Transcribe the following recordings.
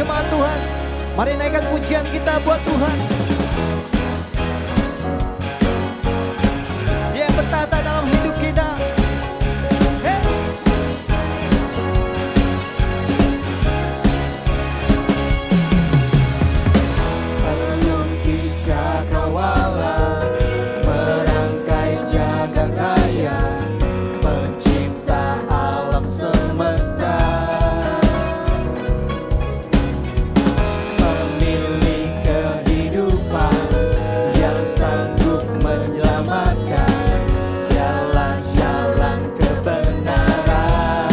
jemaat Tuhan. Mari naikkan pujian kita buat Tuhan. Dia yang bertata dalam hidup kita. Hey. Pelukis cakrawala, merangkai jagat raya, pencipta alam semesta, pemilik kehidupan yang sanggup menyelamatkan jalan-jalan kebenaran.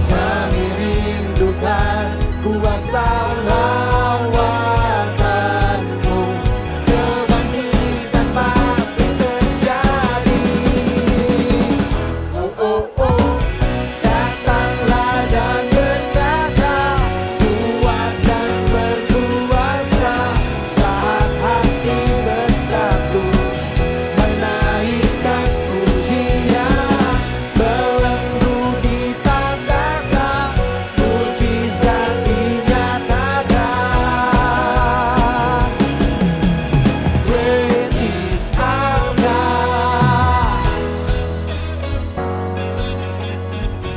Kami rindukan kuasa lawatanmu, kebangkitan pasti terjadi. Oh oh oh, datanglah dan berkata, kuat dan berkuasa, saat hati bersatu, menaikkan pujian, belenggu dipatahkan, mujizat dinyatakan. Great is our God.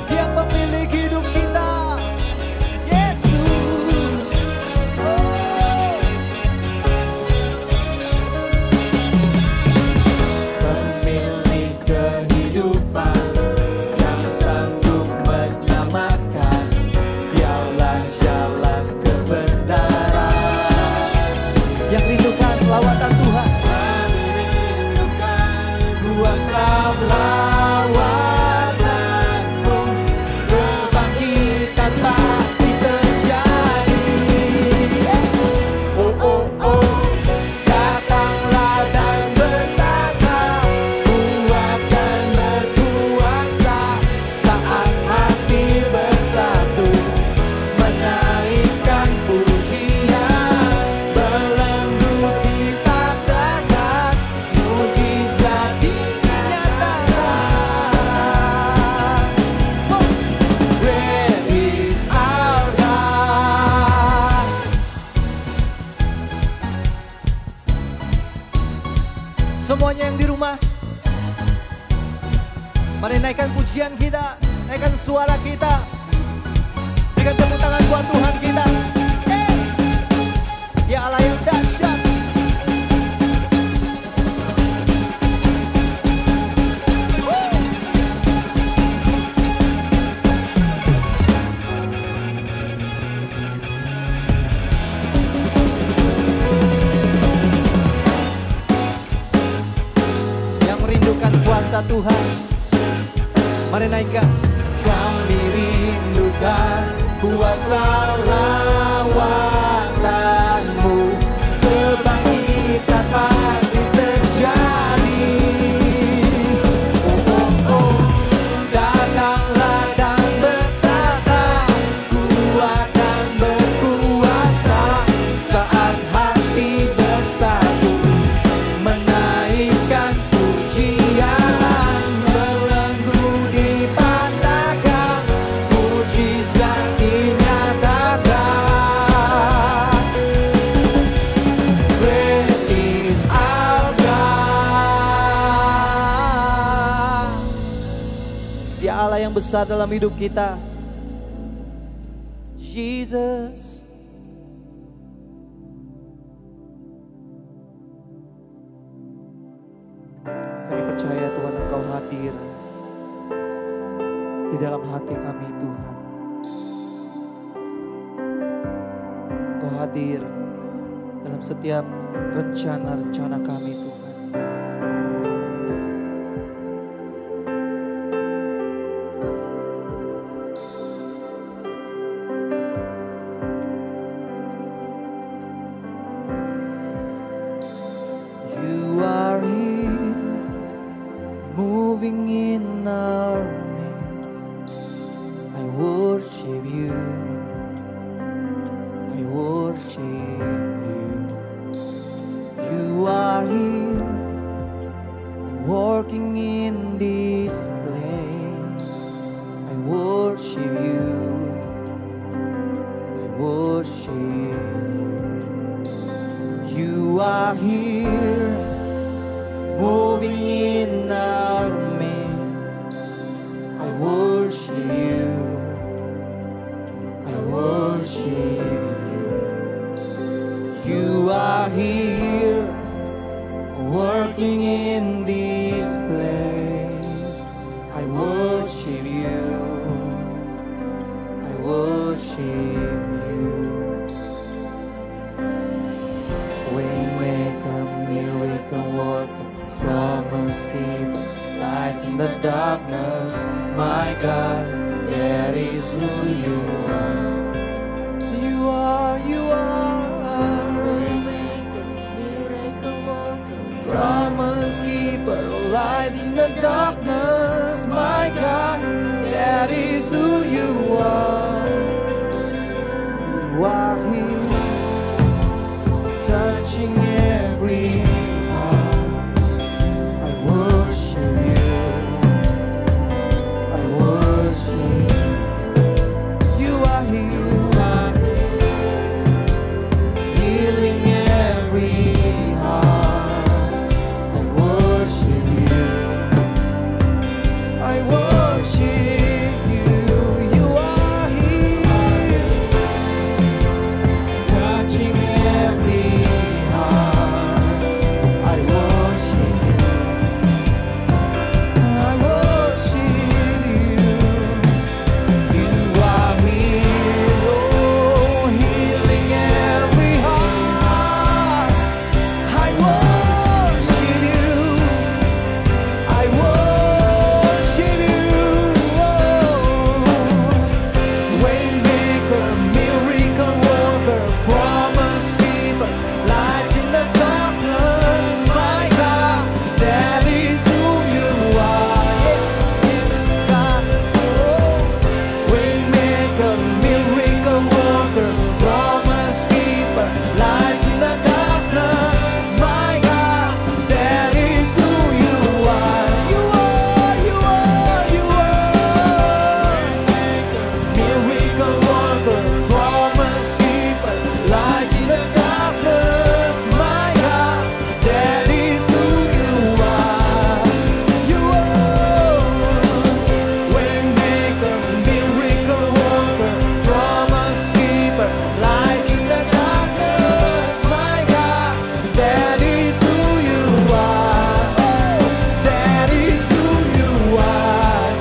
Dia pemilik hidup kita. Yesus. Pemilik kehidupan yang sanggup menyelamatkan jalan-jalan kebenaran. Yang rindukan lawatan Tuhan. Kami rindukan kuasa lawatanmu, kebangkitan pasti terjadi. Oh oh oh, datanglah dan bertata, kuat dan berkuasa, saat hati bersatu, menaikkan pujian, belenggu dipatahkan, mujizat dinyatakan. Great is our God. Semuanya yang di rumah, mari naikkan pujian kita, naikkan suara kita, berikan tepuk tangan buat Tuhan kita. Ya Allah yang dahsyat. Yang merindukan kuasa Tuhan, mari naikkan. Kami rindukan kuasa lawatanmu, kebangkitan pasti terjadi. Oh oh oh, datanglah dan berkata, kuat dan berkuasa, saat hati bersatu, menaikkan pujian, belenggu dipatahkan, mujizat dinyatakan. Great is our God. Dia Allah yang besar dalam hidup kita. Jesus. Kami percaya Tuhan Engkau hadir di dalam hati kami Tuhan. Engkau hadir dalam setiap rencana-rencana kami Tuhan. You are here, moving in our midst. I worship you. I worship you. You are here, working in this place. I worship you. You are here, moving in our midst. I worship you, I worship you. You are here, working in this place. I worship you, I worship you. Waymaker, miracle worker, promise keeper, light in the darkness. My God, that is who you are. You are, you are. Waymaker, miracle worker, Promise keeper, light in the darkness. My God, that is who you are. You are here, touching every heart. I worship you, I worship you. You are here, healing every heart. I worship you, I worship you. You are here, touching every heart. I worship you, I worship you. You are here, oh, healing every heart. I worship you, I worship you. Waymaker, miracle worker, promise keeper, light in the darkness. My God, that is who you are. Yes, yes, God. Oh, waymaker, miracle worker, promise keeper, light in the darkness. My God, that is who you are. You are, you are, you are. Miracle worker, promise keeper, light in the darkness. My God, that is who you are. You are. Waymaker, miracle worker, promise keeper, light in the darkness. My God, that is who you are. Oh, that is who you are.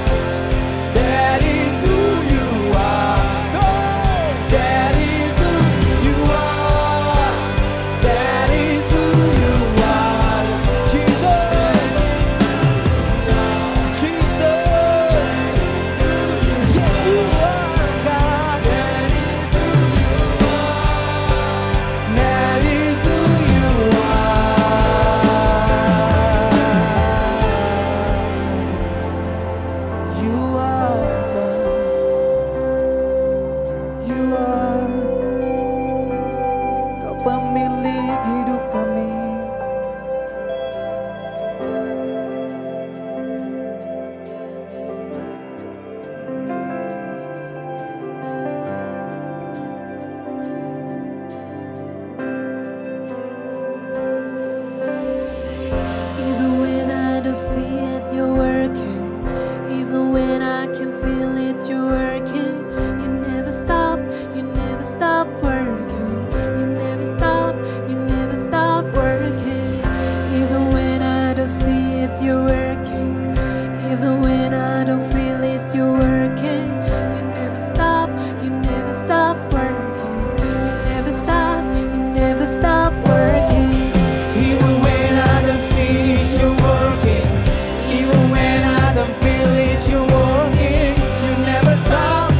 That is who you are. Oh, that is who you are. That is who you are. Jesus. Jesus. Yes, you are, God. That is who you are. You are God. You are. Kau pemilik hidup kami. even when I don't see it, you're working. Even when I can feel it, you're working. You never stop working. You never stop working. Even when I don't see it, you're working. Even when I don't feel it, you're working. You never stop working. You never stop working. Even when I don't see it, you're working. Even when I don't feel it, you're working. You never stop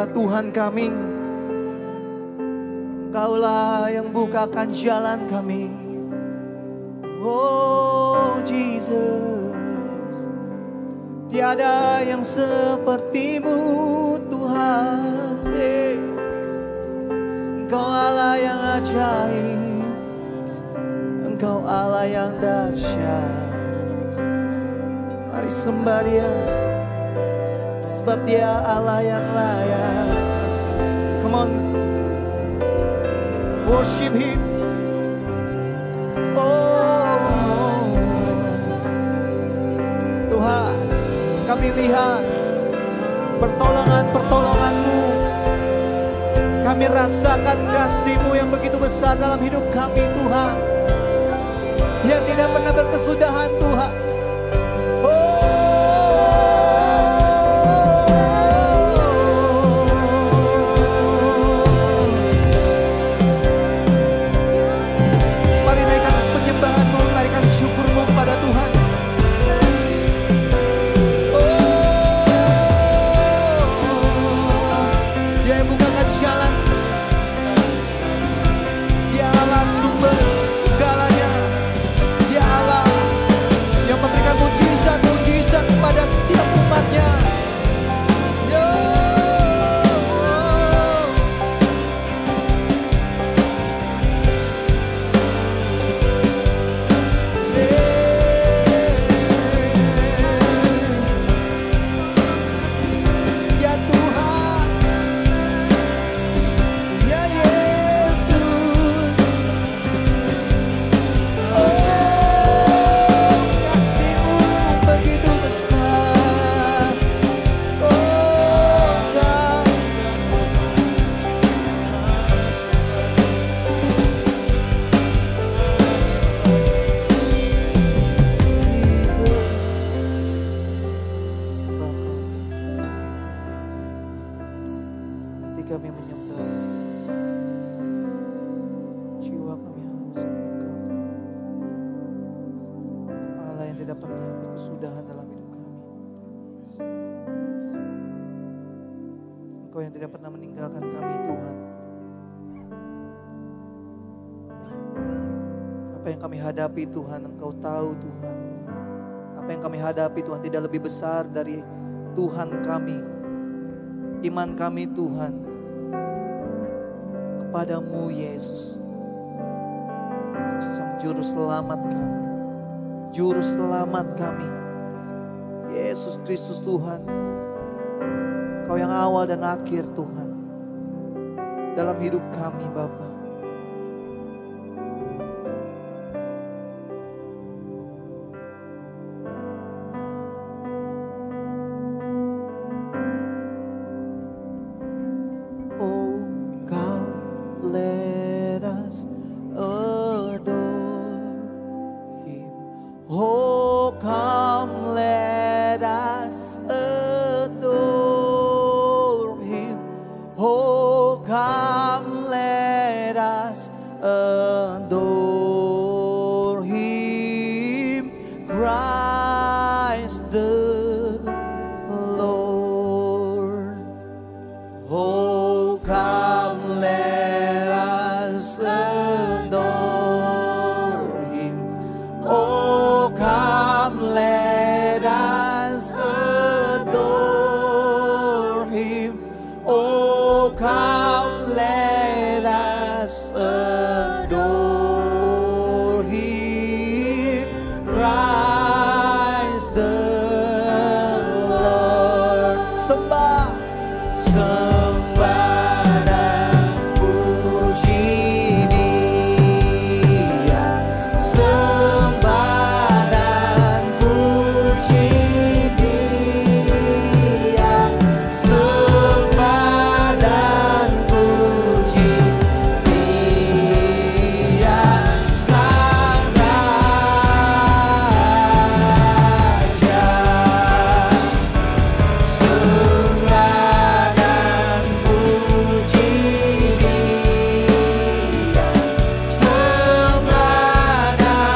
Engkaulah Tuhan kami. Engkaulah yang bukakan jalan kami. Oh Jesus, tiada yang sepertimu Tuhan. Engkau Allah yang ajaib, Engkau Allah yang dahsyat. Mari sembah Dia, sebab Dia Allah yang layak. Come on, worship Him. Oh Tuhan, kami lihat pertolongan-pertolongan-Mu. Kami rasakan kasih-Mu yang begitu besar dalam hidup kami Tuhan, yang tidak pernah berkesudahan Tuhan. Mari naikkan penyembahan-Mu, naikkan syukur-Mu kepada Tuhan. Dia yang bukakan jalan, Dia Allah sumber segalanya. Dia Allah yang memberikan mujizat-mujizat kepada setiap umatnya. Yo. Ya Tuhan, ya Yesus. Oh, kasih-Mu begitu besar. Oh God, Jesus, sembah Kau. Hati kami menyembah, jiwa kami haus akan Engkau, Allah yang tidak pernah berkesudahan dalam hidup kami. Engkau yang tidak pernah meninggalkan kami Tuhan. Apa yang kami hadapi Tuhan, Engkau tahu Tuhan. Apa yang kami hadapi Tuhan tidak lebih besar dari Tuhan kami. Iman kami Tuhan kepadamu Yesus, Sang Juru Selamat kami, Juru Selamat kami, Yesus Kristus Tuhan. Kau yang awal dan akhir Tuhan dalam hidup kami Bapa. Oh, come, let us adore Him. Oh, come, let us adore Him. Oh, come, let us adore Him. Christ the Lord. Oh, come, let us adore Him. Oh, come, let us adore Him. Oh, come, let us adore Him. Christ the Lord. Sembah, sembah dan puji Dia. Sembah dan puji Dia. Sembah dan puji Dia. Sang Raja. Sembah dan puji Dia. Sembah dan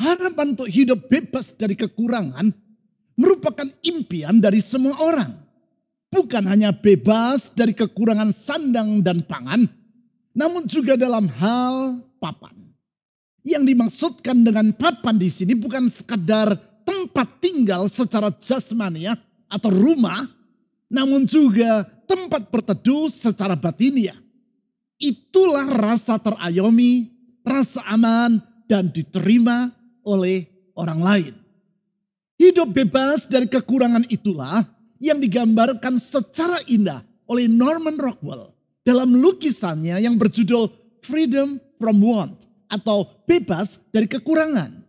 harapan untuk hidup bebas dari kekurangan merupakan impian dari semua orang. Bukan hanya bebas dari kekurangan sandang dan pangan, namun juga dalam hal papan. Yang dimaksudkan dengan papan di sini bukan sekadar tempat tinggal secara jasmania atau rumah, namun juga tempat berteduh secara batiniah. Itulah rasa terayomi, rasa aman, dan diterima oleh orang lain. Hidup bebas dari kekurangan itulah yang digambarkan secara indah oleh Norman Rockwell dalam lukisannya yang berjudul Freedom from Want atau bebas dari kekurangan.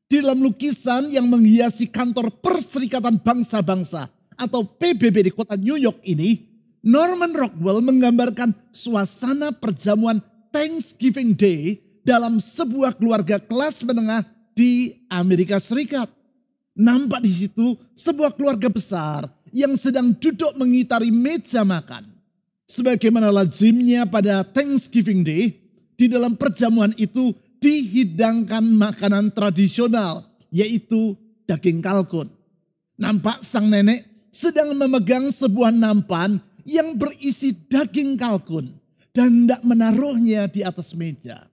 Di dalam lukisan yang menghiasi kantor Perserikatan Bangsa-Bangsa atau PBB di kota New York ini, Norman Rockwell menggambarkan suasana perjamuan Thanksgiving Day dalam sebuah keluarga kelas menengah di Amerika Serikat. Nampak di situ sebuah keluarga besar yang sedang duduk mengitari meja makan. Sebagaimana lazimnya pada Thanksgiving Day, di dalam perjamuan itu dihidangkan makanan tradisional, yaitu daging kalkun. Nampak sang nenek sedang memegang sebuah nampan yang berisi daging kalkun dan hendak menaruhnya di atas meja.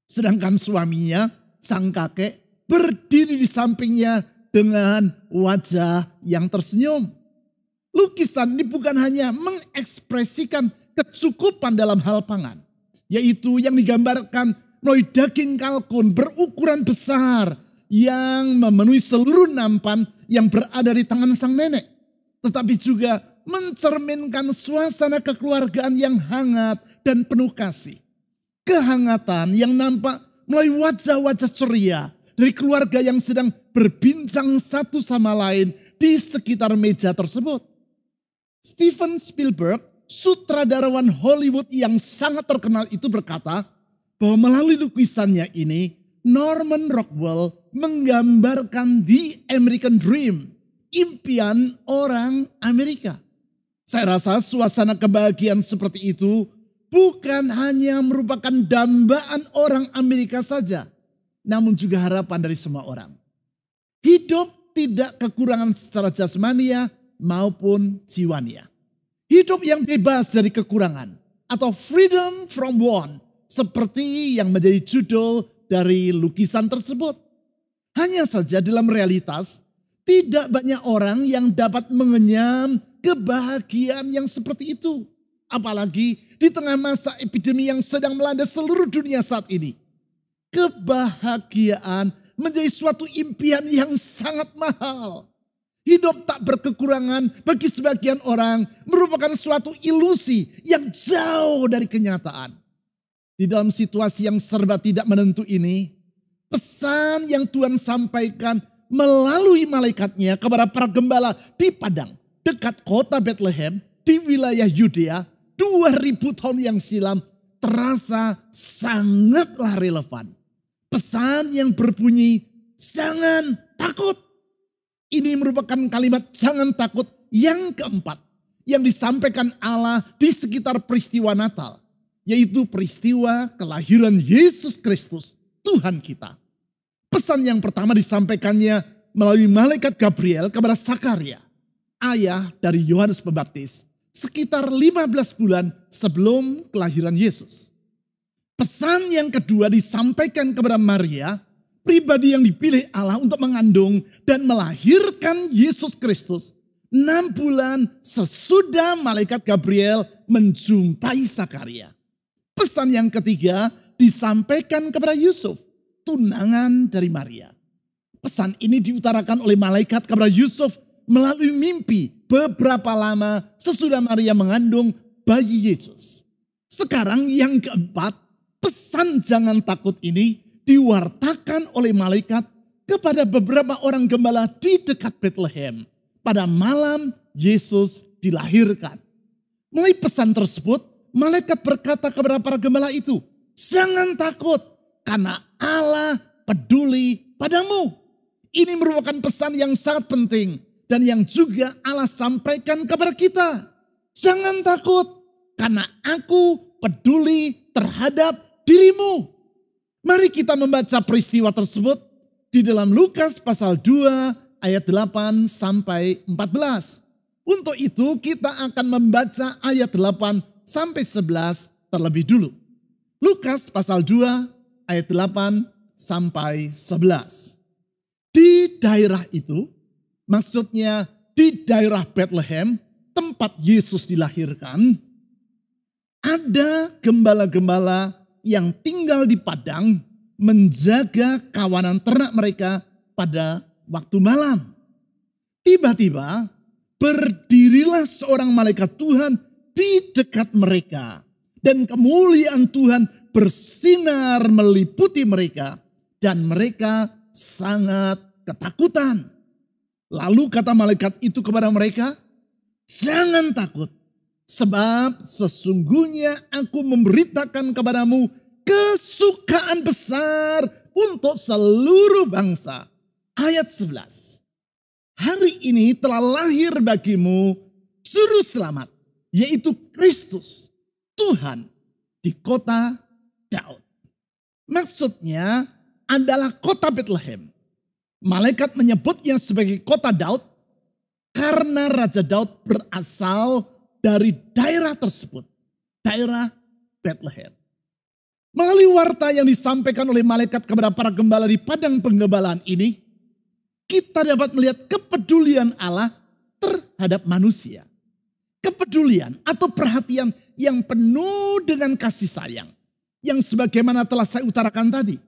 Sedangkan suaminya, sang kakek, berdiri di sampingnya dengan wajah yang tersenyum. Lukisan ini bukan hanya mengekspresikan kecukupan dalam hal pangan, yaitu yang digambarkan melalui daging kalkun berukuran besar yang memenuhi seluruh nampan yang berada di tangan sang nenek. Tetapi juga mencerminkan suasana kekeluargaan yang hangat dan penuh kasih. Kehangatan yang nampak melalui wajah-wajah ceria dari keluarga yang sedang berbincang satu sama lain di sekitar meja tersebut. Steven Spielberg, sutradarawan Hollywood yang sangat terkenal itu berkata bahwa melalui lukisannya ini Norman Rockwell menggambarkan the American Dream, impian orang Amerika. Saya rasa suasana kebahagiaan seperti itu bukan hanya merupakan dambaan orang Amerika saja, namun juga harapan dari semua orang. Hidup tidak kekurangan secara jasmania maupun jiwania. Hidup yang bebas dari kekurangan atau freedom from want seperti yang menjadi judul dari lukisan tersebut. Hanya saja dalam realitas tidak banyak orang yang dapat mengenyam kebahagiaan yang seperti itu. Apalagi di tengah masa epidemi yang sedang melanda seluruh dunia saat ini. Kebahagiaan menjadi suatu impian yang sangat mahal. Hidup tak berkekurangan bagi sebagian orang merupakan suatu ilusi yang jauh dari kenyataan. Di dalam situasi yang serba tidak menentu ini, pesan yang Tuhan sampaikan melalui malaikatnya kepada para gembala di padang dekat kota Bethlehem di wilayah Yudea 2000 tahun yang silam terasa sangatlah relevan. Pesan yang berbunyi, jangan takut. Ini merupakan kalimat jangan takut yang keempat yang disampaikan Allah di sekitar peristiwa Natal. Yaitu peristiwa kelahiran Yesus Kristus, Tuhan kita. Pesan yang pertama disampaikannya melalui malaikat Gabriel kepada Sakaria, ayah dari Yohanes Pembaptis, sekitar 15 bulan sebelum kelahiran Yesus. Pesan yang kedua disampaikan kepada Maria, pribadi yang dipilih Allah untuk mengandung dan melahirkan Yesus Kristus 6 bulan sesudah malaikat Gabriel menjumpai Sakaria. Pesan yang ketiga disampaikan kepada Yusuf, tunangan dari Maria. Pesan ini diutarakan oleh malaikat kepada Yusuf melalui mimpi beberapa lama sesudah Maria mengandung bayi Yesus. Sekarang yang keempat, pesan jangan takut ini diwartakan oleh malaikat kepada beberapa orang gembala di dekat Bethlehem pada malam Yesus dilahirkan. Melalui pesan tersebut, malaikat berkata kepada para gembala itu, jangan takut karena Allah peduli padamu. Ini merupakan pesan yang sangat penting dan yang juga Allah sampaikan kepada kita. Jangan takut karena aku peduli terhadap dirimu. Mari kita membaca peristiwa tersebut di dalam Lukas pasal 2 ayat 8 sampai 14. Untuk itu kita akan membaca ayat 8 sampai 11 terlebih dulu. Lukas pasal 2 ayat 8 sampai 11. Di daerah itu, maksudnya di daerah Bethlehem, tempat Yesus dilahirkan, ada gembala-gembala yang tinggal di padang menjaga kawanan ternak mereka pada waktu malam. Tiba-tiba berdirilah seorang malaikat Tuhan di dekat mereka, dan kemuliaan Tuhan bersinar meliputi mereka, dan mereka sangat ketakutan. Lalu kata malaikat itu kepada mereka, "Jangan takut, sebab sesungguhnya aku memberitakan kepadamu kesukaan besar untuk seluruh bangsa." Ayat 11. "Hari ini telah lahir bagimu juru selamat, yaitu Kristus, Tuhan, di kota Daud." Maksudnya adalah kota Bethlehem. Malaikat menyebutnya sebagai kota Daud karena Raja Daud berasal dari daerah tersebut, daerah Bethlehem. Melalui warta yang disampaikan oleh malaikat kepada para gembala di padang penggembalaan ini, kita dapat melihat kepedulian Allah terhadap manusia. Kepedulian atau perhatian yang penuh dengan kasih sayang, yang sebagaimana telah saya utarakan tadi,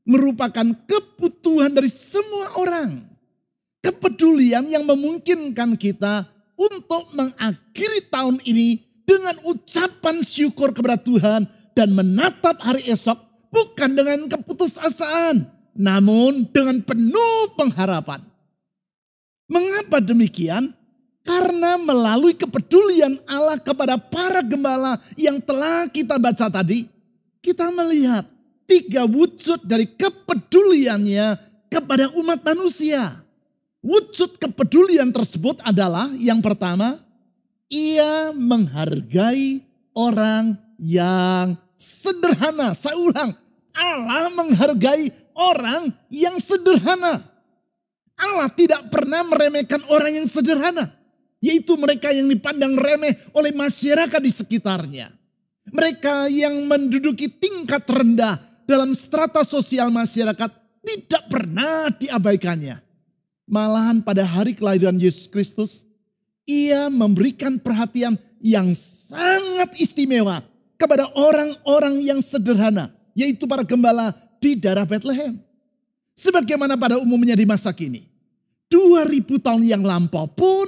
merupakan kebutuhan dari semua orang. Kepedulian yang memungkinkan kita untuk mengakhiri tahun ini dengan ucapan syukur kepada Tuhan dan menatap hari esok bukan dengan keputusasaan, namun dengan penuh pengharapan. Mengapa demikian? Karena melalui kepedulian Allah kepada para gembala yang telah kita baca tadi, kita melihat 3 wujud dari kepeduliannya kepada umat manusia. Wujud kepedulian tersebut adalah yang pertama, ia menghargai orang yang sederhana. Saya ulang, Allah menghargai orang yang sederhana. Allah tidak pernah meremehkan orang yang sederhana, yaitu mereka yang dipandang remeh oleh masyarakat di sekitarnya. Mereka yang menduduki tingkat rendah dalam strata sosial masyarakat tidak pernah diabaikannya. Malahan pada hari kelahiran Yesus Kristus, ia memberikan perhatian yang sangat istimewa kepada orang-orang yang sederhana, yaitu para gembala di daerah Bethlehem. Sebagaimana pada umumnya di masa kini, 2000 tahun yang lampau pun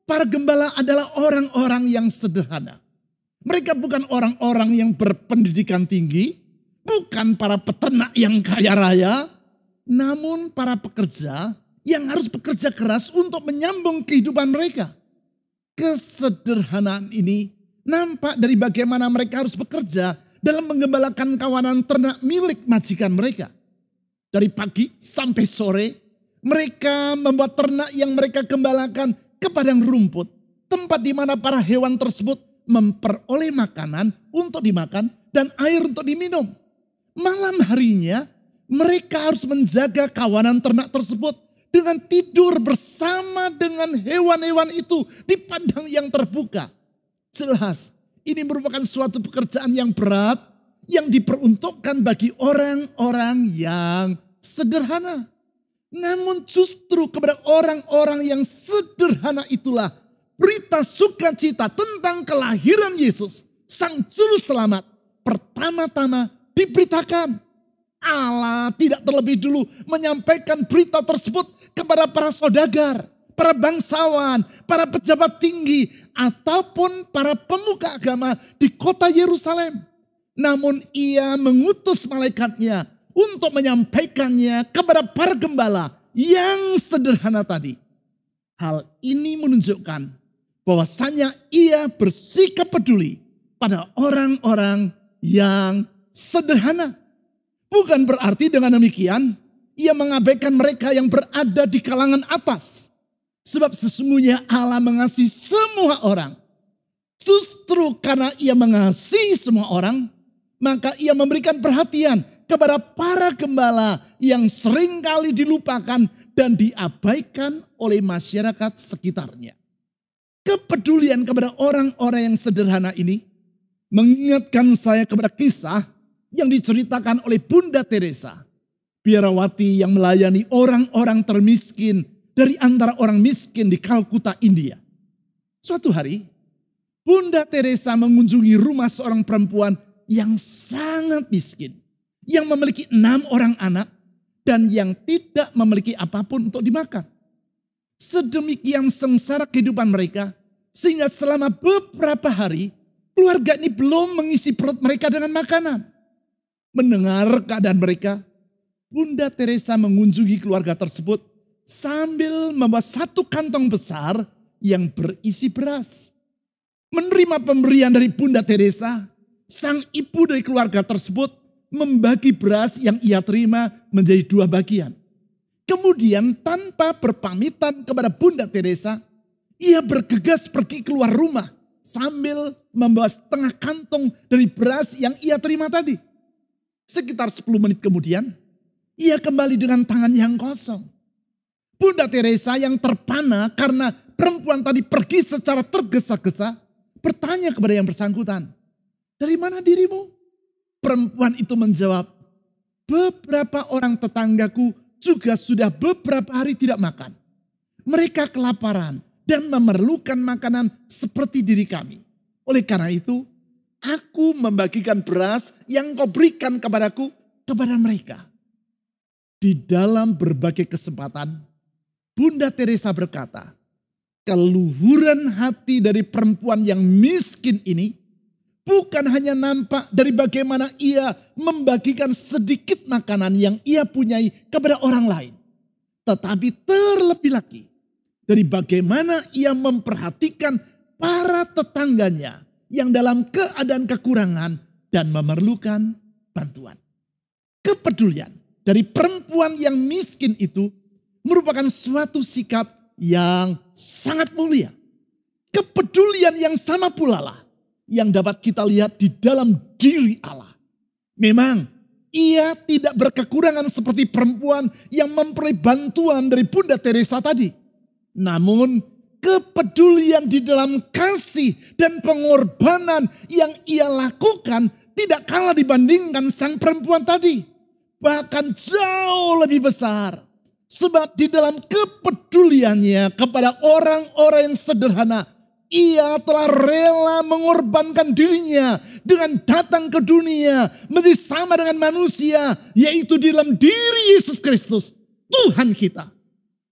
para gembala adalah orang-orang yang sederhana. Mereka bukan orang-orang yang berpendidikan tinggi, bukan para peternak yang kaya raya, namun para pekerja yang harus bekerja keras untuk menyambung kehidupan mereka. Kesederhanaan ini nampak dari bagaimana mereka harus bekerja dalam menggembalakan kawanan ternak milik majikan mereka. Dari pagi sampai sore, mereka membuat ternak yang mereka gembalakan ke padang rumput, tempat di mana para hewan tersebut memperoleh makanan untuk dimakan dan air untuk diminum. Malam harinya, mereka harus menjaga kawanan ternak tersebut dengan tidur bersama dengan hewan-hewan itu di padang yang terbuka. Jelas, ini merupakan suatu pekerjaan yang berat yang diperuntukkan bagi orang-orang yang sederhana. Namun justru kepada orang-orang yang sederhana itulah berita sukacita tentang kelahiran Yesus, Sang Juru Selamat, pertama-tama diberitakan. Allah tidak terlebih dulu menyampaikan berita tersebut kepada para saudagar, para bangsawan, para pejabat tinggi, ataupun para pemuka agama di kota Yerusalem. Namun ia mengutus malaikatnya untuk menyampaikannya kepada para gembala yang sederhana tadi. Hal ini menunjukkan bahwasanya ia bersikap peduli pada orang-orang yang sederhana. Bukan berarti dengan demikian ia mengabaikan mereka yang berada di kalangan atas. Sebab sesungguhnya Allah mengasihi semua orang. Justru karena ia mengasihi semua orang, maka ia memberikan perhatian kepada para gembala yang seringkali dilupakan dan diabaikan oleh masyarakat sekitarnya. Kepedulian kepada orang-orang yang sederhana ini mengingatkan saya kepada kisah yang diceritakan oleh Bunda Teresa, biarawati yang melayani orang-orang termiskin dari antara orang miskin di Kalkuta, India. Suatu hari, Bunda Teresa mengunjungi rumah seorang perempuan yang sangat miskin, yang memiliki 6 orang anak dan yang tidak memiliki apapun untuk dimakan. Sedemikian sengsara kehidupan mereka, sehingga selama beberapa hari keluarga ini belum mengisi perut mereka dengan makanan. Mendengar keadaan mereka, Bunda Teresa mengunjungi keluarga tersebut sambil membawa 1 kantong besar yang berisi beras. Menerima pemberian dari Bunda Teresa, sang ibu dari keluarga tersebut membagi beras yang ia terima menjadi 2 bagian. Kemudian tanpa berpamitan kepada Bunda Teresa, ia bergegas pergi keluar rumah sambil membawa setengah kantong dari beras yang ia terima tadi. Sekitar 10 menit kemudian, ia kembali dengan tangan yang kosong. Bunda Teresa yang terpana karena perempuan tadi pergi secara tergesa-gesa, bertanya kepada yang bersangkutan, "Dari mana dirimu?" Perempuan itu menjawab, "Beberapa orang tetanggaku juga sudah beberapa hari tidak makan. Mereka kelaparan dan memerlukan makanan seperti diri kami. Oleh karena itu, aku membagikan beras yang kau berikan kepadaku kepada mereka." Di dalam berbagai kesempatan, Bunda Teresa berkata, keluhuran hati dari perempuan yang miskin ini bukan hanya nampak dari bagaimana ia membagikan sedikit makanan yang ia punyai kepada orang lain, tetapi terlebih lagi dari bagaimana ia memperhatikan para tetangganya yang dalam keadaan kekurangan dan memerlukan bantuan. Kepedulian dari perempuan yang miskin itu merupakan suatu sikap yang sangat mulia. Kepedulian yang sama pula lah yang dapat kita lihat di dalam diri Allah. Memang ia tidak berkekurangan seperti perempuan yang memperoleh bantuan dari Bunda Teresa tadi. Namun kepedulian di dalam kasih dan pengorbanan yang ia lakukan tidak kalah dibandingkan sang perempuan tadi. Bahkan jauh lebih besar. Sebab di dalam kepeduliannya kepada orang-orang yang sederhana, ia telah rela mengorbankan dirinya dengan datang ke dunia menjadi sama dengan manusia, yaitu di dalam diri Yesus Kristus, Tuhan kita.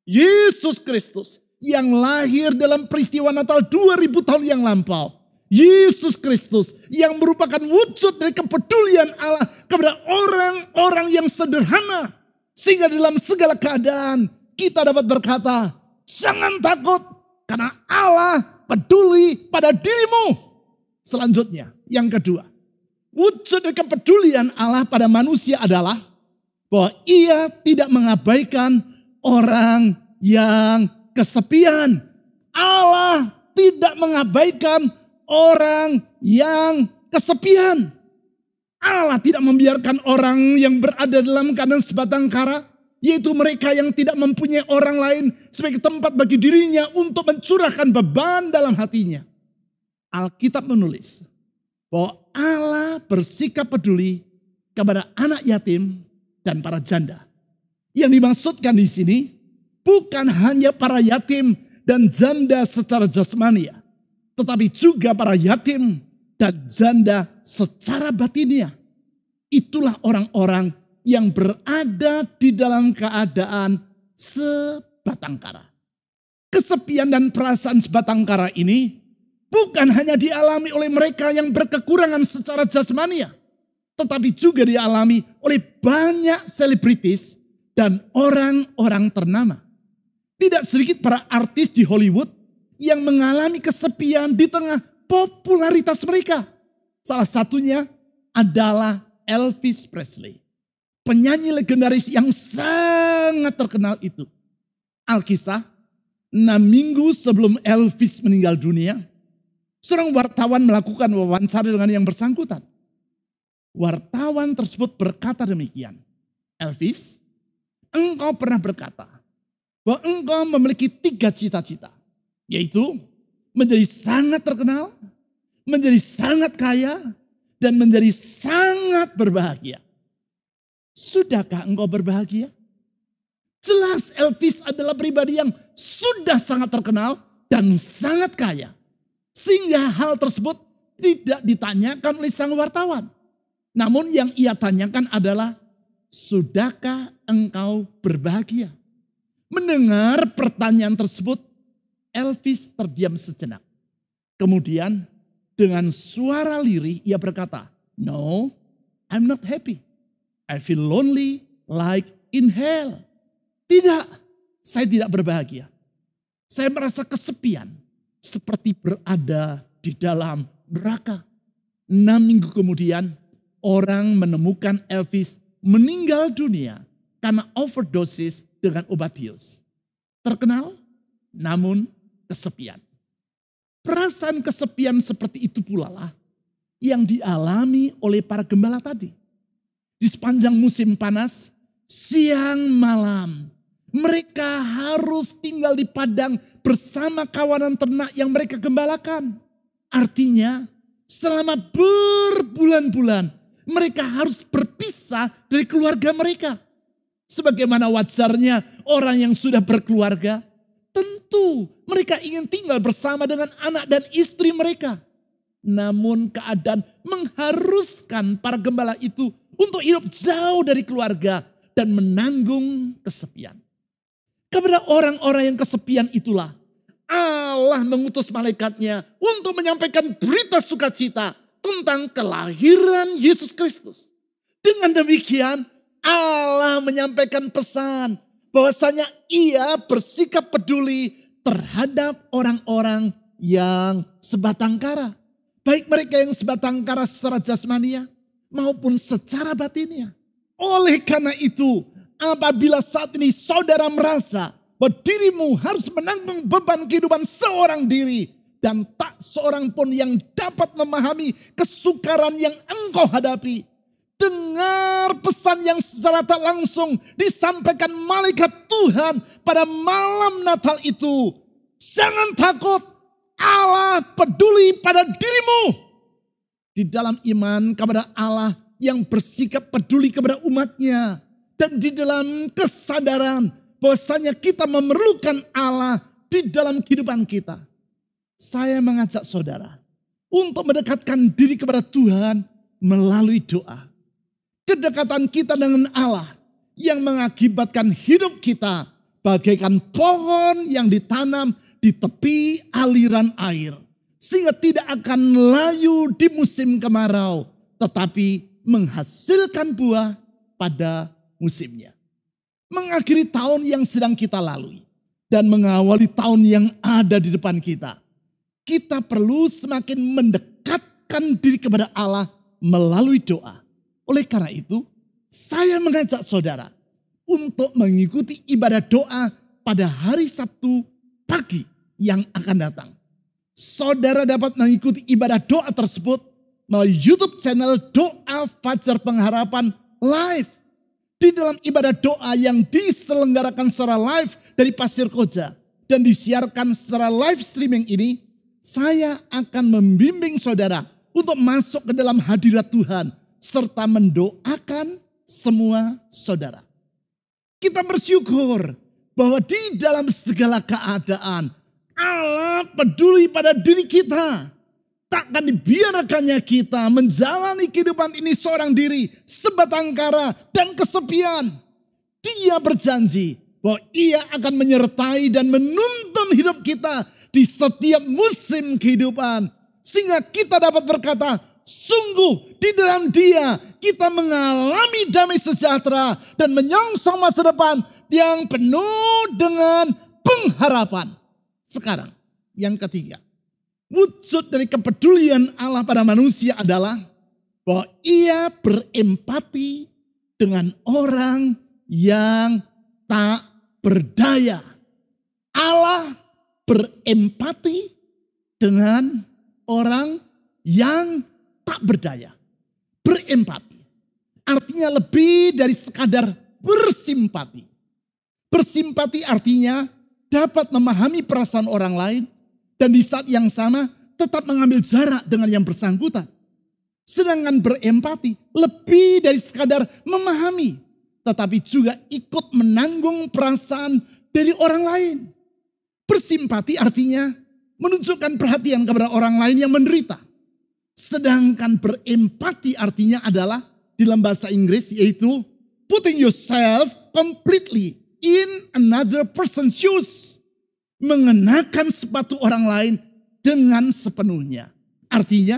Yesus Kristus yang lahir dalam peristiwa Natal 2000 tahun yang lampau. Yesus Kristus yang merupakan wujud dari kepedulian Allah kepada orang-orang yang sederhana. Sehingga dalam segala keadaan kita dapat berkata, jangan takut karena Allah peduli pada dirimu. Selanjutnya, yang kedua, wujud dari kepedulian Allah pada manusia adalah bahwa ia tidak mengabaikan orang yang kesepian. Allah tidak mengabaikan orang yang kesepian. Allah tidak membiarkan orang yang berada dalam keadaan sebatang kara, yaitu mereka yang tidak mempunyai orang lain sebagai tempat bagi dirinya untuk mencurahkan beban dalam hatinya. Alkitab menulis bahwa Allah bersikap peduli kepada anak yatim dan para janda. Yang dimaksudkan di sini bukan hanya para yatim dan janda secara jasmania, tetapi juga para yatim dan janda secara batinnya. Itulah orang-orang yang berada di dalam keadaan sebatang kara. Kesepian dan perasaan sebatang kara ini bukan hanya dialami oleh mereka yang berkekurangan secara jasmania, tetapi juga dialami oleh banyak selebritis dan orang-orang ternama. Tidak sedikit para artis di Hollywood yang mengalami kesepian di tengah popularitas mereka. Salah satunya adalah Elvis Presley, penyanyi legendaris yang sangat terkenal itu. Alkisah, 6 minggu sebelum Elvis meninggal dunia, seorang wartawan melakukan wawancara dengan yang bersangkutan. Wartawan tersebut berkata demikian, Elvis, engkau pernah berkata bahwa engkau memiliki 3 cita-cita, yaitu menjadi sangat terkenal, menjadi sangat kaya, dan menjadi sangat berbahagia. Sudahkah engkau berbahagia? Jelas Elvis adalah pribadi yang sudah sangat terkenal dan sangat kaya. Sehingga hal tersebut tidak ditanyakan oleh sang wartawan. Namun yang ia tanyakan adalah, sudahkah engkau berbahagia? Mendengar pertanyaan tersebut, Elvis terdiam sejenak. Kemudian dengan suara lirih ia berkata, no, I'm not happy. I feel lonely like in hell. Tidak, saya tidak berbahagia. Saya merasa kesepian seperti berada di dalam neraka. 6 minggu kemudian orang menemukan Elvis meninggal dunia karena overdosis dengan obat bius. Terkenal, namun kesepian. Perasaan kesepian seperti itu pula lah yang dialami oleh para gembala tadi. Di sepanjang musim panas, siang malam, mereka harus tinggal di padang bersama kawanan ternak yang mereka gembalakan. Artinya, selama berbulan-bulan, mereka harus berpisah dari keluarga mereka. Sebagaimana wajarnya orang yang sudah berkeluarga, tentu mereka ingin tinggal bersama dengan anak dan istri mereka. Namun keadaan mengharuskan para gembala itu untuk hidup jauh dari keluarga dan menanggung kesepian. Kepada orang-orang yang kesepian itulah Allah mengutus malaikatnya untuk menyampaikan berita sukacita tentang kelahiran Yesus Kristus. Dengan demikian Allah menyampaikan pesan bahwasanya ia bersikap peduli terhadap orang-orang yang sebatang kara. Baik mereka yang sebatang kara secara jasmania maupun secara batinnya. Oleh karena itu, apabila saat ini saudara merasa bahwa dirimu harus menanggung beban kehidupan seorang diri dan tak seorang pun yang dapat memahami kesukaran yang engkau hadapi, dengar pesan yang secara tak langsung disampaikan malaikat Tuhan pada malam Natal itu. Jangan takut, Allah peduli pada dirimu. Di dalam iman kepada Allah yang bersikap peduli kepada umatnya. Dan di dalam kesadaran bahwasanya kita memerlukan Allah di dalam kehidupan kita. Saya mengajak saudara untuk mendekatkan diri kepada Tuhan melalui doa. Kedekatan kita dengan Allah yang mengakibatkan hidup kita bagaikan pohon yang ditanam di tepi aliran air. Sehingga tidak akan layu di musim kemarau, tetapi menghasilkan buah pada musimnya. Mengakhiri tahun yang sedang kita lalui dan mengawali tahun yang ada di depan kita. Kita perlu semakin mendekatkan diri kepada Allah melalui doa. Oleh karena itu, saya mengajak saudara untuk mengikuti ibadah doa pada hari Sabtu pagi yang akan datang. Saudara dapat mengikuti ibadah doa tersebut melalui YouTube channel Doa Fajar Pengharapan live. Di dalam ibadah doa yang diselenggarakan secara live dari Pasir Koja dan disiarkan secara live streaming ini, saya akan membimbing saudara untuk masuk ke dalam hadirat Tuhan serta mendoakan semua saudara. Kita bersyukur bahwa di dalam segala keadaan Allah peduli pada diri kita. Takkan dibiarkannya kita menjalani kehidupan ini seorang diri, sebatang kara dan kesepian. Dia berjanji bahwa ia akan menyertai dan menuntun hidup kita di setiap musim kehidupan. Sehingga kita dapat berkata, sungguh di dalam Dia kita mengalami damai sejahtera dan menyongsong masa depan yang penuh dengan pengharapan. Sekarang yang ketiga, wujud dari kepedulian Allah pada manusia adalah bahwa ia berempati dengan orang yang tak berdaya. Allah berempati dengan orang yang tak berdaya. berempati. Artinya lebih dari sekadar bersimpati. Bersimpati artinya dapat memahami perasaan orang lain dan di saat yang sama tetap mengambil jarak dengan yang bersangkutan. Sedangkan berempati lebih dari sekadar memahami, tetapi juga ikut menanggung perasaan dari orang lain. Bersimpati artinya menunjukkan perhatian kepada orang lain yang menderita. Sedangkan berempati artinya adalah di dalam bahasa Inggris yaitu putting yourself completely in another person's shoes. Mengenakan sepatu orang lain dengan sepenuhnya. Artinya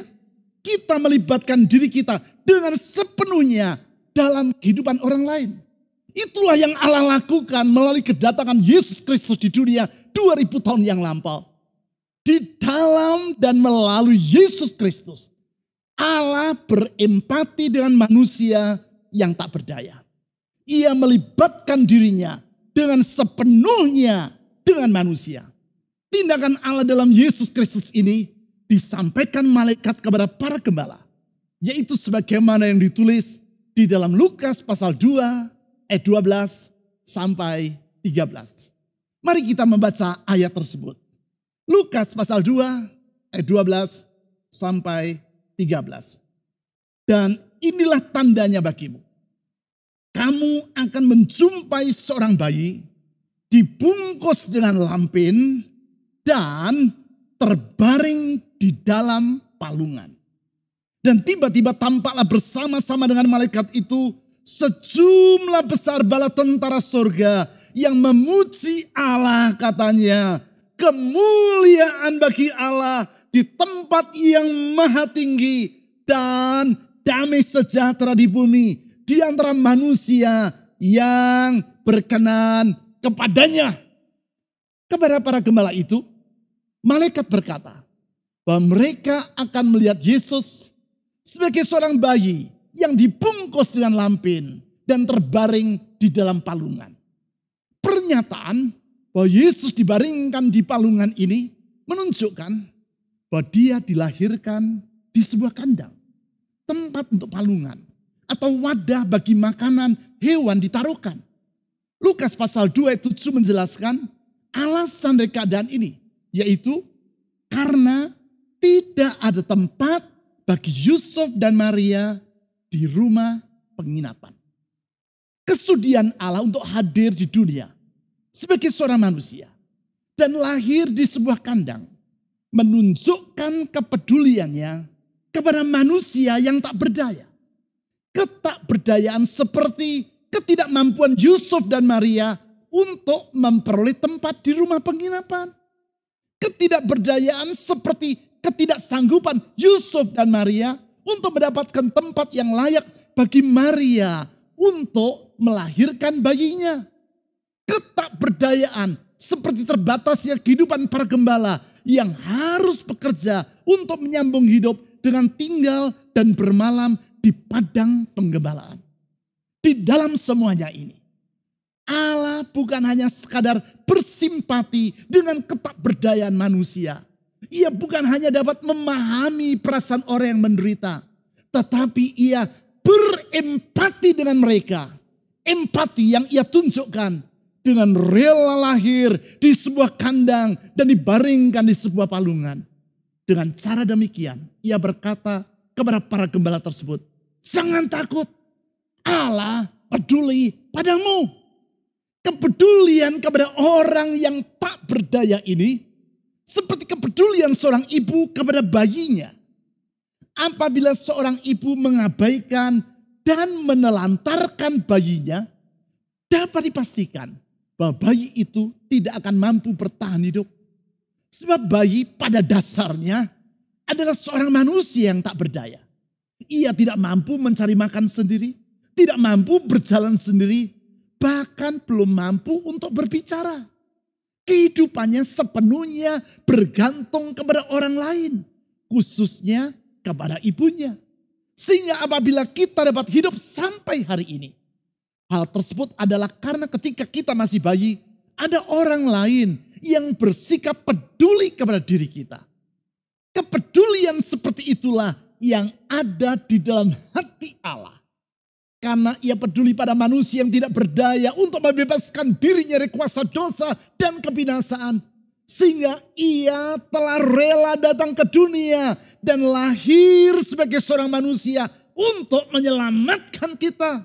kita melibatkan diri kita dengan sepenuhnya dalam kehidupan orang lain. Itulah yang Allah lakukan melalui kedatangan Yesus Kristus di dunia 2000 tahun yang lampau. Di dalam dan melalui Yesus Kristus, Allah berempati dengan manusia yang tak berdaya. Ia melibatkan dirinya dengan sepenuhnya dengan manusia. Tindakan Allah dalam Yesus Kristus ini disampaikan malaikat kepada para gembala. Yaitu sebagaimana yang ditulis di dalam Lukas pasal 2 ayat 12 sampai 13. Mari kita membaca ayat tersebut. Lukas pasal 2 ayat 12 sampai 13. Dan inilah tandanya bagimu. Kamu akan menjumpai seorang bayi dibungkus dengan lampin dan terbaring di dalam palungan. Dan tiba-tiba tampaklah bersama-sama dengan malaikat itu sejumlah besar bala tentara surga yang memuji Allah, katanya, kemuliaan bagi Allah di tempat yang maha tinggi dan damai sejahtera di bumi di antara manusia yang berkenan kepadanya. Kepada para gembala itu, malaikat berkata bahwa mereka akan melihat Yesus sebagai seorang bayi yang dibungkus dengan lampin dan terbaring di dalam palungan. Pernyataan bahwa Yesus dibaringkan di palungan ini menunjukkan bahwa dia dilahirkan di sebuah kandang. Tempat untuk palungan atau wadah bagi makanan hewan ditaruhkan. Lukas pasal 2 ayat 7 menjelaskan alasan dari keadaan ini. Yaitu karena tidak ada tempat bagi Yusuf dan Maria di rumah penginapan. Kesudian Allah untuk hadir di dunia sebagai seorang manusia dan lahir di sebuah kandang menunjukkan kepeduliannya kepada manusia yang tak berdaya. Ketakberdayaan seperti ketidakmampuan Yusuf dan Maria untuk memperoleh tempat di rumah penginapan. Ketidakberdayaan seperti ketidaksanggupan Yusuf dan Maria untuk mendapatkan tempat yang layak bagi Maria untuk melahirkan bayinya. Ketakberdayaan seperti terbatasnya kehidupan para gembala yang harus bekerja untuk menyambung hidup dengan tinggal dan bermalam di padang penggembalaan. Di dalam semuanya ini, Allah bukan hanya sekadar bersimpati dengan ketakberdayaan manusia. Ia bukan hanya dapat memahami perasaan orang yang menderita, tetapi ia berempati dengan mereka. Empati yang ia tunjukkan dengan rela lahir di sebuah kandang dan dibaringkan di sebuah palungan. Dengan cara demikian, ia berkata kepada para gembala tersebut, jangan takut, Allah peduli padamu. Kepedulian kepada orang yang tak berdaya ini seperti kepedulian seorang ibu kepada bayinya. Apabila seorang ibu mengabaikan dan menelantarkan bayinya, dapat dipastikan bahwa bayi itu tidak akan mampu bertahan hidup. Sebab bayi pada dasarnya adalah seorang manusia yang tak berdaya. Ia tidak mampu mencari makan sendiri, tidak mampu berjalan sendiri, bahkan belum mampu untuk berbicara. Kehidupannya sepenuhnya bergantung kepada orang lain, khususnya kepada ibunya. Sehingga apabila kita dapat hidup sampai hari ini, hal tersebut adalah karena ketika kita masih bayi, ada orang lain yang bersikap peduli kepada diri kita. Kepedulian seperti itulah yang ada di dalam hati Allah. Karena ia peduli pada manusia yang tidak berdaya untuk membebaskan dirinya dari kuasa dosa dan kebinasaan. Sehingga ia telah rela datang ke dunia dan lahir sebagai seorang manusia untuk menyelamatkan kita.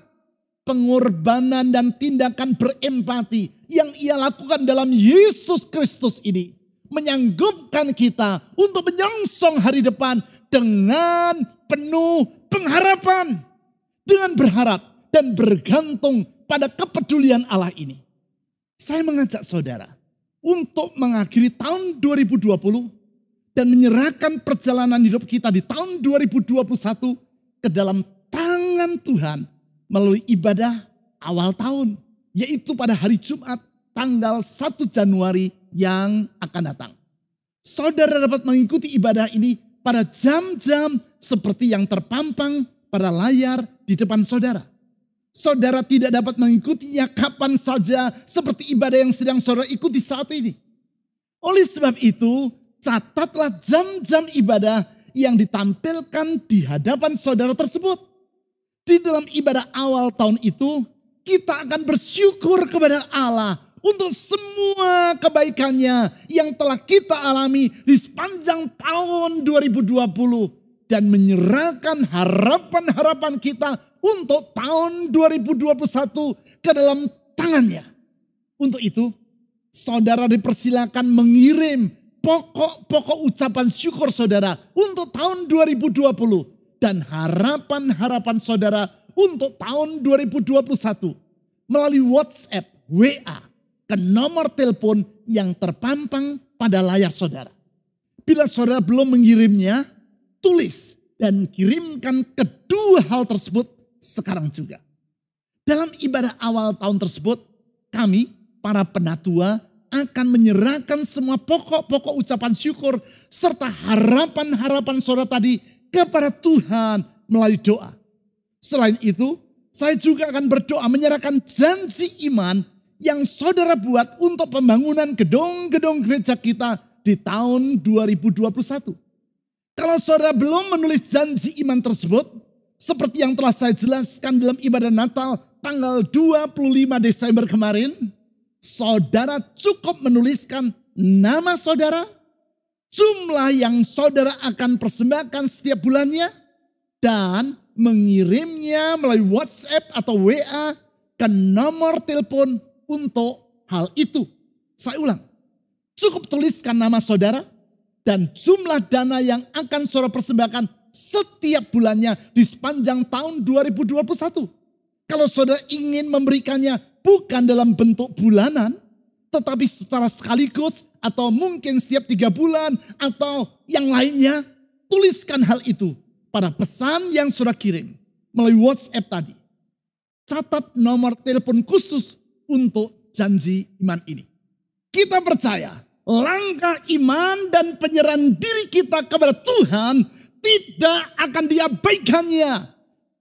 Pengorbanan dan tindakan berempati yang ia lakukan dalam Yesus Kristus ini menyanggupkan kita untuk menyongsong hari depan dengan penuh pengharapan. Dengan berharap dan bergantung pada kepedulian Allah ini. Saya mengajak saudara untuk mengakhiri tahun 2020 dan menyerahkan perjalanan hidup kita di tahun 2021 ke dalam tangan Tuhan melalui ibadah awal tahun. Yaitu pada hari Jumat tanggal 1 Januari yang akan datang. Saudara dapat mengikuti ibadah ini pada jam-jam seperti yang terpampang pada layar di depan saudara. Saudara tidak dapat mengikutinya kapan saja seperti ibadah yang sedang saudara ikuti saat ini. Oleh sebab itu, catatlah jam-jam ibadah yang ditampilkan di hadapan saudara tersebut. Di dalam ibadah awal tahun itu, kita akan bersyukur kepada Allah untuk semua kebaikannya yang telah kita alami di sepanjang tahun 2020. Dan menyerahkan harapan-harapan kita untuk tahun 2021 ke dalam tangannya. Untuk itu, saudara dipersilakan mengirim pokok-pokok ucapan syukur saudara untuk tahun 2020. Dan harapan-harapan saudara untuk tahun 2021 melalui WhatsApp, WA, ke nomor telepon yang terpampang pada layar saudara. Bila saudara belum mengirimnya, tulis dan kirimkan kedua hal tersebut sekarang juga. Dalam ibadah awal tahun tersebut, kami para penatua akan menyerahkan semua pokok-pokok ucapan syukur serta harapan-harapan saudara tadi kepada Tuhan melalui doa. Selain itu, saya juga akan berdoa menyerahkan janji iman yang saudara buat untuk pembangunan gedung-gedung gereja kita di tahun 2021. Kalau saudara belum menulis janji iman tersebut, seperti yang telah saya jelaskan dalam ibadah Natal tanggal 25 Desember kemarin, saudara cukup menuliskan nama saudara, jumlah yang saudara akan persembahkan setiap bulannya, dan mengirimnya melalui WhatsApp atau WA ke nomor telepon untuk hal itu. Saya ulang, cukup tuliskan nama saudara, dan jumlah dana yang akan saudara persembahkan setiap bulannya di sepanjang tahun 2021. Kalau saudara ingin memberikannya bukan dalam bentuk bulanan, tetapi secara sekaligus atau mungkin setiap 3 bulan atau yang lainnya, tuliskan hal itu pada pesan yang saudara kirim melalui WhatsApp tadi. Catat nomor telepon khusus untuk janji iman ini. Kita percaya langkah iman dan penyerahan diri kita kepada Tuhan tidak akan diabaikannya.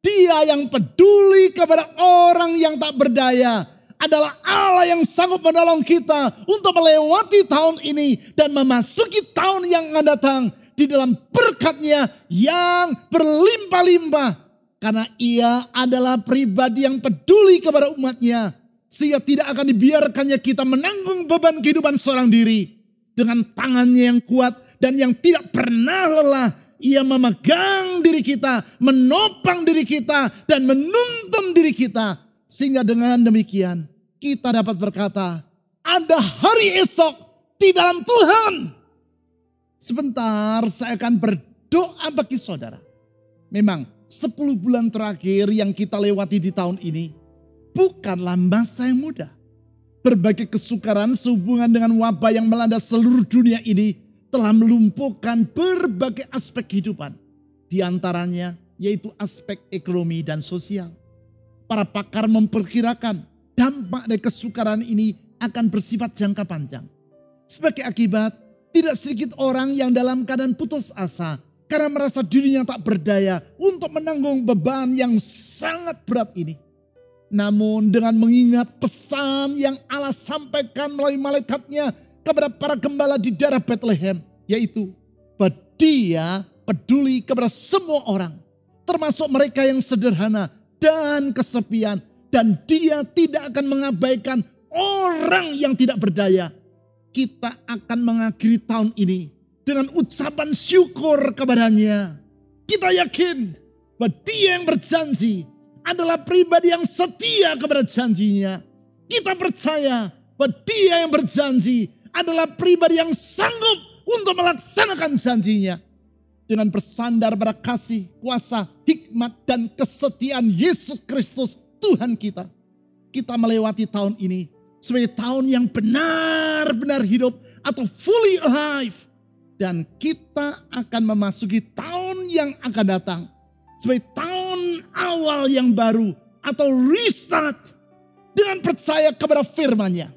Dia yang peduli kepada orang yang tak berdaya adalah Allah yang sanggup menolong kita untuk melewati tahun ini dan memasuki tahun yang akan datang di dalam berkat-Nya yang berlimpah-limpah. Karena Ia adalah pribadi yang peduli kepada umat-Nya, sehingga tidak akan dibiarkannya kita menanggung beban kehidupan seorang diri. Dengan tangannya yang kuat dan yang tidak pernah lelah, Ia memegang diri kita, menopang diri kita, dan menuntun diri kita. Sehingga dengan demikian kita dapat berkata, ada hari esok di dalam Tuhan. Sebentar saya akan berdoa bagi saudara. Memang 10 bulan terakhir yang kita lewati di tahun ini bukanlah masa yang mudah. Berbagai kesukaran sehubungan dengan wabah yang melanda seluruh dunia ini telah melumpuhkan berbagai aspek kehidupan. Di antaranya yaitu aspek ekonomi dan sosial. Para pakar memperkirakan dampak dari kesukaran ini akan bersifat jangka panjang. Sebagai akibat, tidak sedikit orang yang dalam keadaan putus asa karena merasa dirinya tak berdaya untuk menanggung beban yang sangat berat ini. Namun dengan mengingat pesan yang Allah sampaikan melalui malaikat-Nya kepada para gembala di daerah Bethlehem, yaitu bahwa Dia peduli kepada semua orang, termasuk mereka yang sederhana dan kesepian. Dan dia tidak akan mengabaikan orang yang tidak berdaya. Kita akan mengakhiri tahun ini dengan ucapan syukur kepadanya. Kita yakin bahwa dia yang berjanji adalah pribadi yang setia kepada janjinya. Kita percaya bahwa dia yang berjanji adalah pribadi yang sanggup untuk melaksanakan janjinya. Dengan bersandar pada kasih, kuasa, hikmat, dan kesetiaan Yesus Kristus Tuhan kita. Kita melewati tahun ini sebagai tahun yang benar-benar hidup atau fully alive. Dan kita akan memasuki tahun yang akan datang sebagai tahun awal yang baru atau restart. Dengan percaya kepada firman-Nya,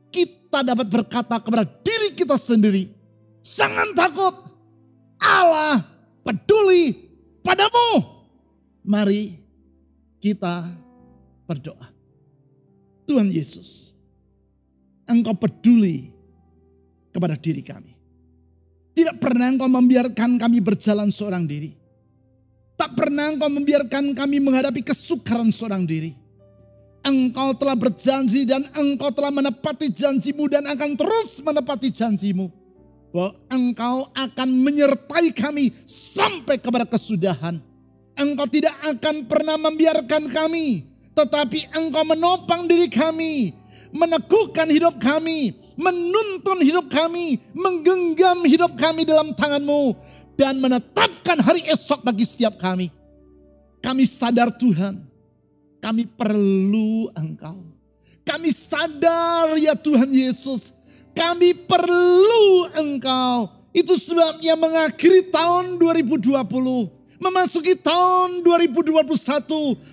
kita dapat berkata kepada diri kita sendiri, jangan takut, Allah peduli padamu. Mari kita berdoa. Tuhan Yesus, Engkau peduli kepada diri kami. Tidak pernah Engkau membiarkan kami berjalan seorang diri. Tak pernah Engkau membiarkan kami menghadapi kesukaran seorang diri. Engkau telah berjanji dan Engkau telah menepati janji-Mu dan akan terus menepati janji-Mu. Bahwa Engkau akan menyertai kami sampai kepada kesudahan. Engkau tidak akan pernah membiarkan kami, tetapi Engkau menopang diri kami, meneguhkan hidup kami, menuntun hidup kami, menggenggam hidup kami dalam tangan-Mu, dan menetapkan hari esok bagi setiap kami. Kami sadar Tuhan, kami perlu Engkau. Kami sadar ya Tuhan Yesus, kami perlu Engkau. Itu sebabnya mengakhiri tahun 2020. Memasuki tahun 2021,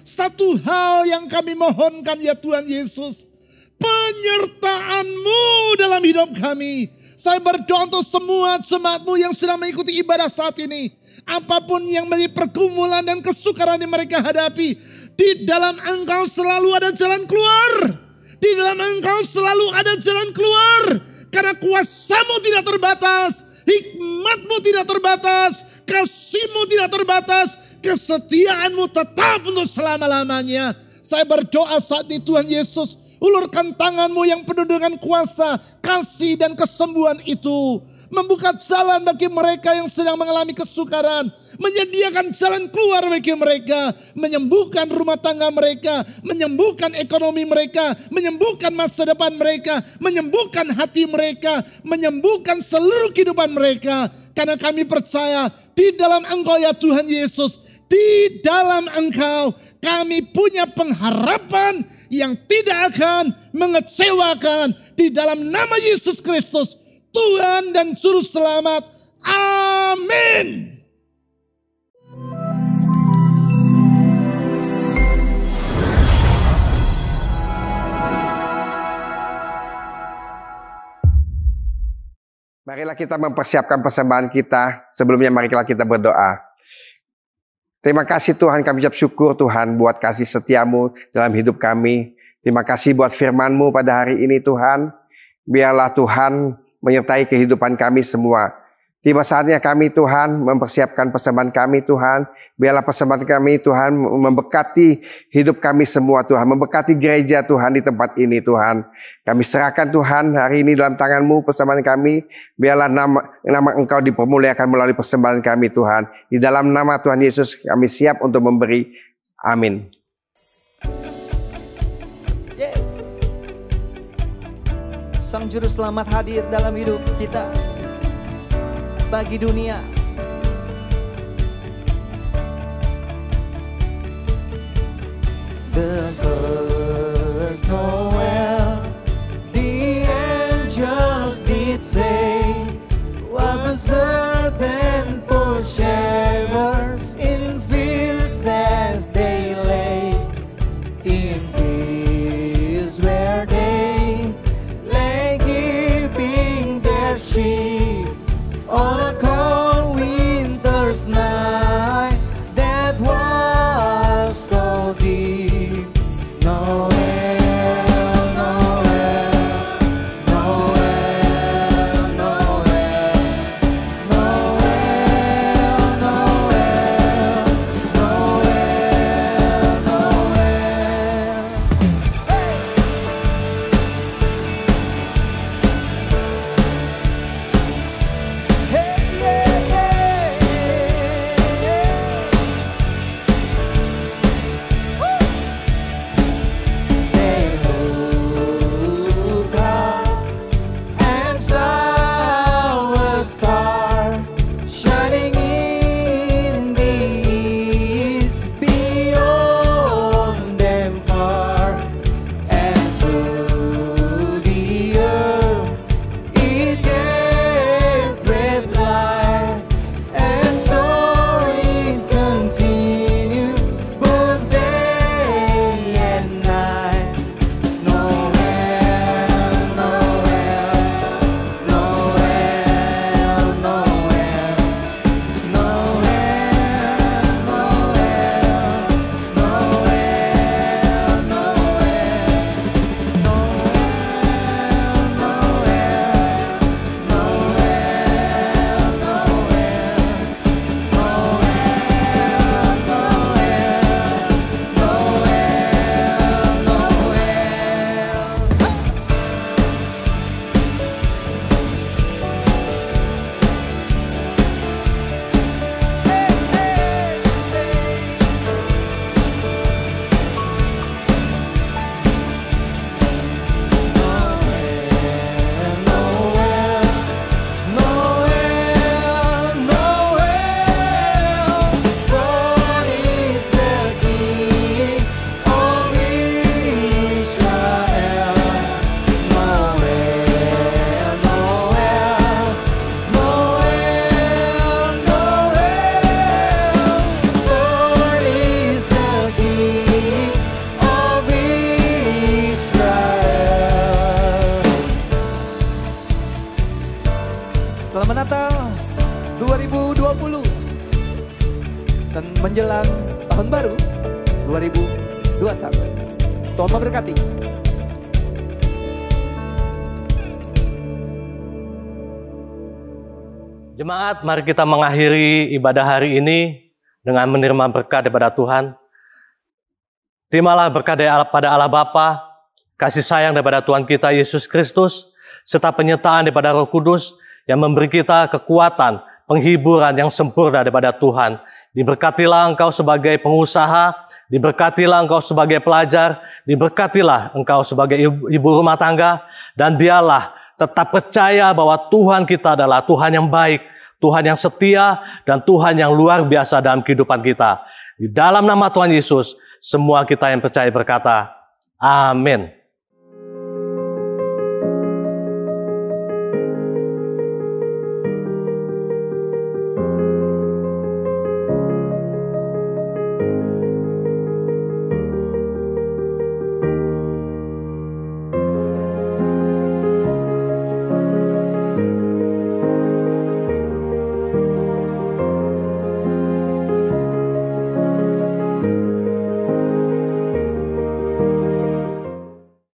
satu hal yang kami mohonkan ya Tuhan Yesus, penyertaan-Mu dalam hidup kami. Saya berdoa untuk semua jemaat-Mu yang sedang mengikuti ibadah saat ini. Apapun yang menjadi pergumulan dan kesukaran yang mereka hadapi, di dalam Engkau selalu ada jalan keluar. Di dalam Engkau selalu ada jalan keluar. Karena kuasa-Mu tidak terbatas, hikmat-Mu tidak terbatas, kasih-Mu tidak terbatas, kesetiaan-Mu tetap untuk selama-lamanya. Saya berdoa saat ini Tuhan Yesus, ulurkan tangan-Mu yang penuh dengan kuasa, kasih dan kesembuhan itu. Membuka jalan bagi mereka yang sedang mengalami kesukaran. Menyediakan jalan keluar bagi mereka. Menyembuhkan rumah tangga mereka. Menyembuhkan ekonomi mereka. Menyembuhkan masa depan mereka. Menyembuhkan hati mereka. Menyembuhkan seluruh kehidupan mereka. Karena kami percaya di dalam Engkau ya Tuhan Yesus. Di dalam Engkau kami punya pengharapan yang tidak akan mengecewakan. Di dalam nama Yesus Kristus, Tuhan dan Juru Selamat. Amin. Marilah kita mempersiapkan persembahan kita. Sebelumnya marilah kita berdoa. Terima kasih Tuhan, kami ucap syukur Tuhan buat kasih setia-Mu dalam hidup kami. Terima kasih buat firman-Mu pada hari ini Tuhan. Biarlah Tuhan menyertai kehidupan kami semua. Tiba saatnya kami Tuhan mempersiapkan persembahan kami Tuhan. Biarlah persembahan kami Tuhan memberkati hidup kami semua Tuhan. Memberkati gereja Tuhan di tempat ini Tuhan. Kami serahkan Tuhan hari ini dalam tangan-Mu persembahan kami. Biarlah nama Engkau dipermuliakan melalui persembahan kami Tuhan. Di dalam nama Tuhan Yesus kami siap untuk memberi. Amin. Yes. Sang Juru Selamat hadir dalam hidup kita. Bagi dunia. The first Noel, the angels did say, was a certain poor shepherds in fields as they lay, in fields where they lay keeping their sheep. On a cold winter's night that was so deep, Noel menjelang tahun baru 2021. Tuhan memberkati. Jemaat, mari kita mengakhiri ibadah hari ini dengan menerima berkat daripada Tuhan. Terimalah berkat daripada Allah Bapa, kasih sayang daripada Tuhan kita Yesus Kristus, serta penyertaan daripada Roh Kudus yang memberi kita kekuatan, penghiburan yang sempurna daripada Tuhan. Diberkatilah engkau sebagai pengusaha, diberkatilah engkau sebagai pelajar, diberkatilah engkau sebagai ibu rumah tangga, dan biarlah tetap percaya bahwa Tuhan kita adalah Tuhan yang baik, Tuhan yang setia, dan Tuhan yang luar biasa dalam kehidupan kita. Di dalam nama Tuhan Yesus, semua kita yang percaya berkata, amin.